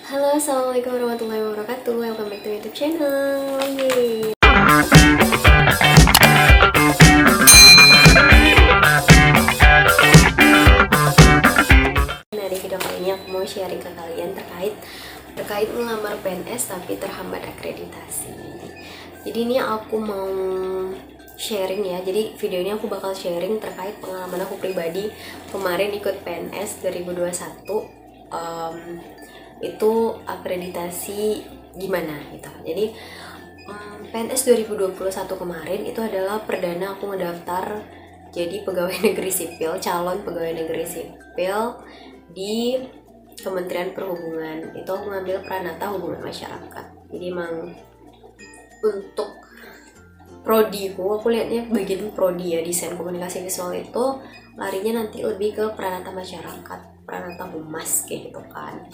Halo, assalamualaikum warahmatullahi wabarakatuh. Welcome back to YouTube channel. Yeay. Nah, di video kali ini aku mau sharing ke kalian terkait melamar PNS tapi terhambat akreditasi. Jadi ini aku mau sharing ya. Jadi video ini aku bakal sharing terkait pengalaman aku pribadi kemarin ikut PNS 2021. Itu akreditasi gimana gitu. Jadi PNS 2021 kemarin itu adalah perdana aku ngedaftar jadi pegawai negeri sipil, calon pegawai negeri sipil di Kementerian Perhubungan. Itu aku ngambil Pranata Hubungan Masyarakat. Jadi emang untuk prodi aku lihatnya bagian prodi ya, desain komunikasi visual itu larinya nanti lebih ke Pranata Masyarakat, Pranata Humas kayak gitu kan.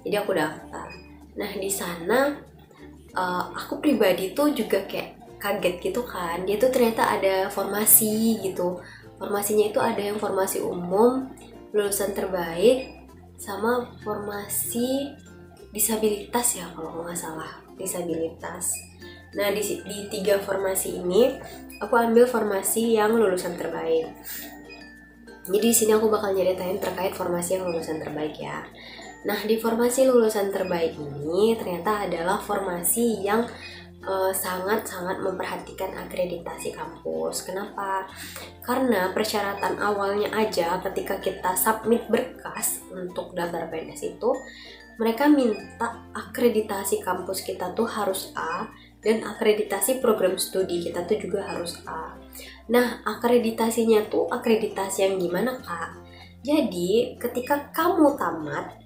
Jadi aku daftar. Nah di sana aku pribadi tuh juga kayak kaget gitu kan. Dia tuh ternyata ada formasi gitu. Formasinya itu ada yang formasi umum, lulusan terbaik, sama formasi disabilitas ya kalau nggak salah, disabilitas. Nah di 3 formasi ini aku ambil formasi yang lulusan terbaik. Jadi di sini aku bakal nyeritain terkait formasi yang lulusan terbaik ya. Nah di formasi lulusan terbaik ini ternyata adalah formasi yang sangat-sangat memperhatikan akreditasi kampus. Kenapa? Karena persyaratan awalnya aja ketika kita submit berkas untuk daftar PNS itu, mereka minta akreditasi kampus kita tuh harus A, dan akreditasi program studi kita tuh juga harus A. Nah, akreditasinya tuh akreditasi yang gimana, Kak? Jadi, ketika kamu tamat,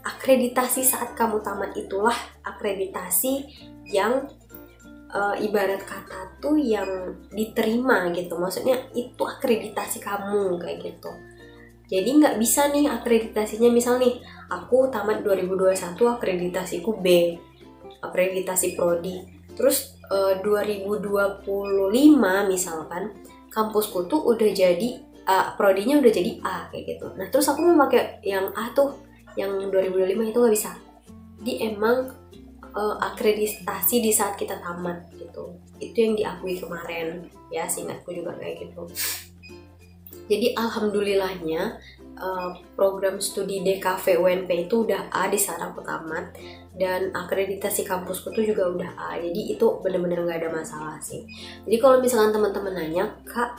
akreditasi saat kamu tamat itulah akreditasi yang ibarat kata tuh yang diterima gitu. Maksudnya itu akreditasi kamu kayak gitu. Jadi nggak bisa nih akreditasinya, misal nih aku tamat 2021 akreditasiku B, akreditasi prodi. Terus 2025 misalkan kampusku tuh udah jadi prodinya udah jadi A kayak gitu. Nah terus aku mau pakai yang A tuh, yang 2025 itu nggak bisa. Dia emang akreditasi di saat kita tamat gitu. Itu yang diakui kemarin ya, seingatku juga kayak gitu. Jadi alhamdulillahnya program studi DKV UNP itu udah A di saat aku tamat, dan akreditasi kampusku tuh juga udah A. Jadi itu bener-bener nggak ada masalah sih. Jadi kalau misalkan teman-teman nanya, Kak,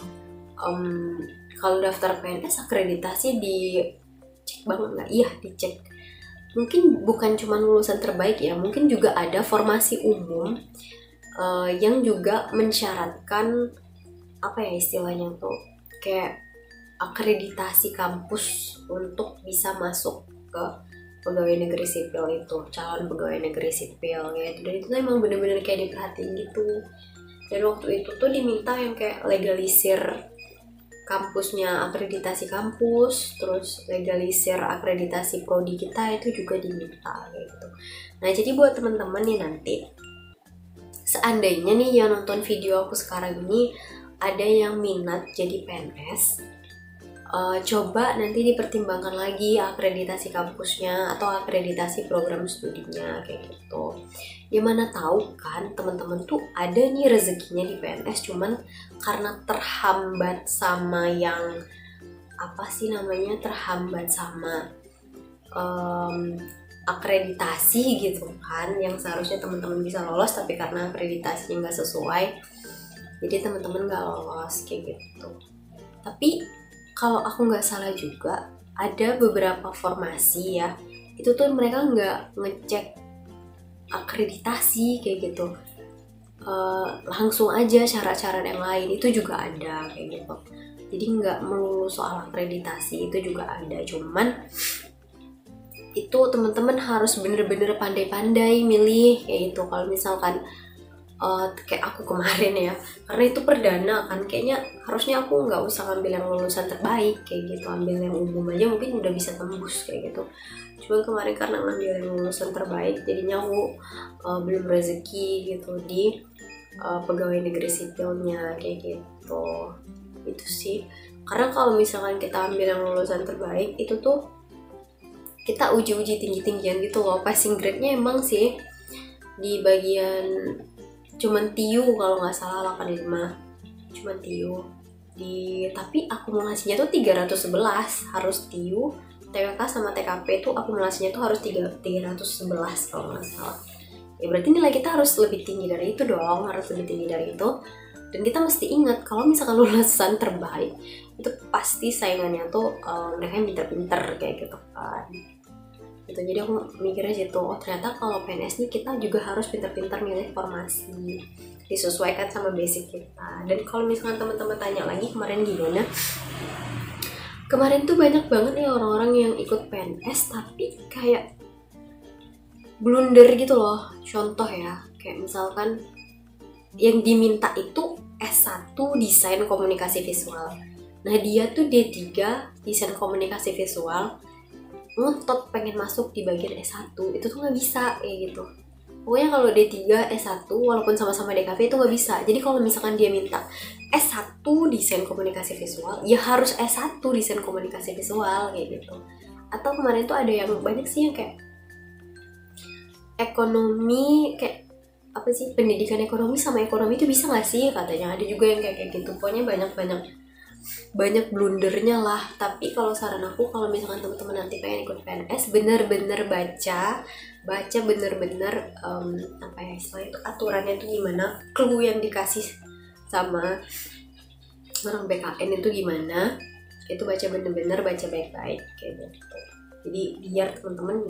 kalau daftar PNS akreditasi dicek banget nggak? Iya dicek. Mungkin bukan cuma lulusan terbaik ya, mungkin juga ada formasi umum yang juga mensyaratkan apa ya istilahnya tuh, kayak akreditasi kampus untuk bisa masuk ke pegawai negeri sipil itu, calon pegawai negeri sipil gitu. Dan itu emang bener-bener kayak diperhatiin gitu. Dan waktu itu tuh diminta yang kayak legalisir kampusnya, akreditasi kampus, terus legalisir akreditasi prodi kita itu juga diminta gitu. Nah jadi buat teman-teman nih nanti, seandainya nih yang nonton video aku sekarang ini ada yang minat jadi PNS, coba nanti dipertimbangkan lagi akreditasi kampusnya atau akreditasi program studinya kayak gitu. Ya mana tahu kan teman-teman tuh ada nih rezekinya di PNS, cuman karena terhambat sama yang apa sih namanya, terhambat sama akreditasi gitu kan, yang seharusnya teman-teman bisa lolos tapi karena akreditasinya nggak sesuai, jadi teman-teman nggak lolos kayak gitu. Tapi kalau aku nggak salah juga ada beberapa formasi ya, itu tuh mereka nggak ngecek akreditasi kayak gitu, langsung aja syarat-syarat yang lain itu juga ada kayak gitu. Jadi nggak melulu soal akreditasi, itu juga ada, cuman itu teman-teman harus bener-bener pandai-pandai milih kayak gitu. Kalau misalkan kayak aku kemarin ya, karena itu perdana kan, kayaknya harusnya aku nggak usah ambil yang lulusan terbaik kayak gitu, ambil yang umum aja mungkin udah bisa tembus kayak gitu. Cuman kemarin karena ngambil yang lulusan terbaik, jadinya aku belum rezeki gitu di pegawai negeri sipilnya kayak gitu. Itu sih, karena kalau misalkan kita ambil yang lulusan terbaik itu tuh kita uji-uji tinggi-tinggian gitu loh. Passing grade-nya emang sih di bagian cuman TIU kalau nggak salah 85, cuman TIU tapi akumulasinya tuh 311 harus TIU, TWK sama TKP tuh akumulasinya tuh harus 311 kalau nggak salah. Ya berarti nilai kita harus lebih tinggi dari itu dong, harus lebih tinggi dari itu. Dan kita mesti ingat kalau misalkan lulusan terbaik itu pasti saingannya tuh mereka yang pinter-pinter kayak gitu kan. Gitu. Jadi aku mikirnya gitu, oh ternyata kalau PNS nih kita juga harus pinter-pinter milih formasi, disesuaikan sama basic kita. Dan kalau misalkan teman-teman tanya lagi kemarin gimana, kemarin tuh banyak banget ya orang-orang yang ikut PNS tapi kayak blunder gitu loh. Contoh ya, kayak misalkan yang diminta itu S1 Desain Komunikasi Visual. Nah dia tuh D3 Desain Komunikasi Visual, ngotot pengen masuk di bagian S1, itu tuh nggak bisa kayak gitu. Pokoknya kalau D3 S1 walaupun sama-sama DKV itu nggak bisa. Jadi kalau misalkan dia minta S1 Desain Komunikasi Visual, ya harus S1 Desain Komunikasi Visual kayak gitu. Atau kemarin tuh ada yang banyak sih yang kayak ekonomi, kayak apa sih, pendidikan ekonomi sama ekonomi itu bisa nggak sih katanya. Ada juga yang kayak gitu. Pokoknya banyak blundernya lah. Tapi kalau saran aku, kalau misalkan teman-teman nanti pengen ikut PNS, bener-bener baca bener-bener apa ya istilahnya itu, aturannya itu gimana, clue yang dikasih sama orang BKN itu gimana, itu baca bener-bener, baca baik-baik kayak gitu. Jadi biar teman-teman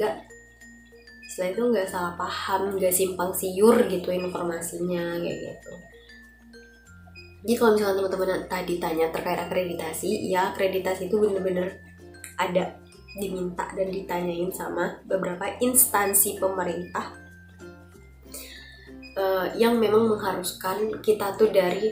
istilahnya itu nggak salah paham, nggak simpang siur gitu informasinya kayak gitu. Jadi kalau misalnya teman-teman tadi tanya terkait akreditasi, ya akreditasi itu bener-bener ada, diminta dan ditanyain sama beberapa instansi pemerintah yang memang mengharuskan kita tuh dari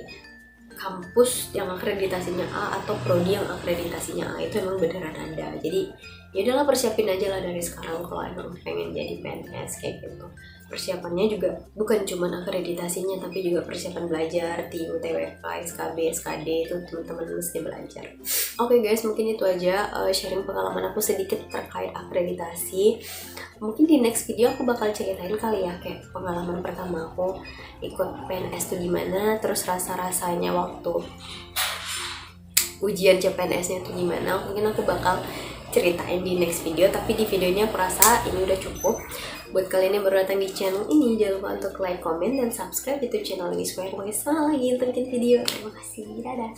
kampus yang akreditasinya A atau prodi yang akreditasinya A, itu emang beneran ada. Jadi ya udahlah, persiapin aja lah dari sekarang kalau emang pengen jadi PNS kayak gitu. Persiapannya juga bukan cuma akreditasinya, tapi juga persiapan belajar, TIU, TWK, SKB, SKD, itu teman-teman mesti belajar. Oke guys, mungkin itu aja sharing pengalaman aku sedikit terkait akreditasi. Mungkin di next video aku bakal ceritain kali ya kayak pengalaman pertama aku ikut PNS itu gimana, terus rasa-rasanya waktu ujian CPNS-nya itu gimana. Mungkin aku bakal ceritain di next video, tapi di video ini aku rasa ini udah cukup. Buat kalian yang baru datang di channel ini, jangan lupa untuk like, comment, dan subscribe YouTube channel ini supaya aku bisa lagi untuk bikin video. Terima kasih, dadah.